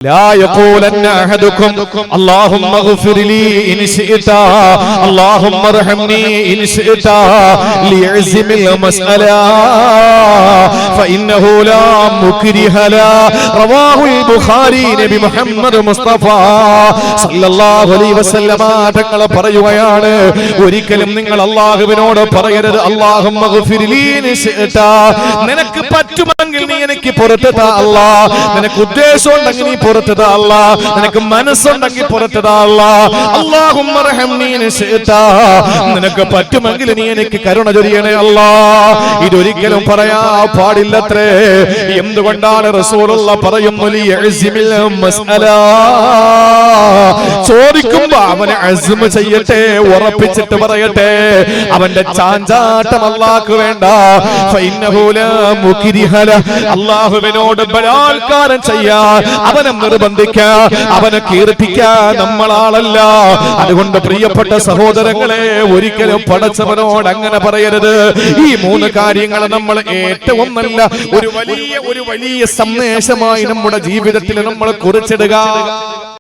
لا يقولن أحدكم اللهم اغفر لي إن شئت اللهم ارحمني إن شئت ليعزم المسألة فإنه لا مكره له رواه البخاري നബി മുഹമ്മദ് മുസ്തഫ സല്ലല്ലാഹു അലൈഹി വസല്ലമ തങ്ങൾ പറയുകയാണ് ഒരിക്കലും നിങ്ങൾ അല്ലാഹുവിനോട് പറയരുത് അല്ലാഹുമ്മ ഗ്ഫിർ ലീ ഇൻ ശിഅത നിനക്ക് പറ്റുമെങ്കിൽ നീ എനിക്ക് പുറത്തു താ അല്ലാഹ് നിനക്ക് ഉദ്ദേശമുണ്ടെങ്കിൽ നീ പുറത്തു താ അല്ലാഹ് നിനക്ക് മനസ്സുണ്ടെങ്കിൽ പുറത്തു താ അല്ലാഹ് അല്ലാഹുമ്മ റഹ്മനി ഇൻ ശിഅത നിനക്ക് പറ്റുമെങ്കിൽ നീ എനിക്ക് കരുണ ചൊരിയണേ അല്ലാഹ് ഇതൊരിക്കലും പറയാൻ പാടില്ലത്രേ എന്തുകൊണ്ടാണ് റസൂലുള്ളാഹ് പറയുന്നു ലിയഅ്സിമിൽ മസ്അല ചോദിക്കുമ്പോ അവനെ അസ്മ ചെയ്യട്ടെ ഉറപ്പിച്ചിട്ട് പറയട്ടെ അവന്റെ ചാഞ്ചാട്ടം അല്ലാഹുക്ക് വേണ്ട ഫഇന്നഹു ലാ മുക്രിഹ അല്ലാഹുവിനോട് ബലാത്കാരം ചെയ്യാൻ അവനെ നിർബന്ധിക്കാൻ അവനെ കീർത്തിക്കാൻ നമ്മളാളല്ല അതുകൊണ്ട് പ്രിയപ്പെട്ട സഹോദരങ്ങളെ ഒരിക്കലും പടച്ചവനോട് അങ്ങനെ പറയരുത് ഈ മൂന്ന് കാര്യങ്ങൾ നമ്മൾ ഏറ്റവും നല്ല ഒരു വലിയ സന്ദേശമായി നമ്മുടെ ജീവിതത്തിൽ നമ്മൾ കുറിച്ചിടുക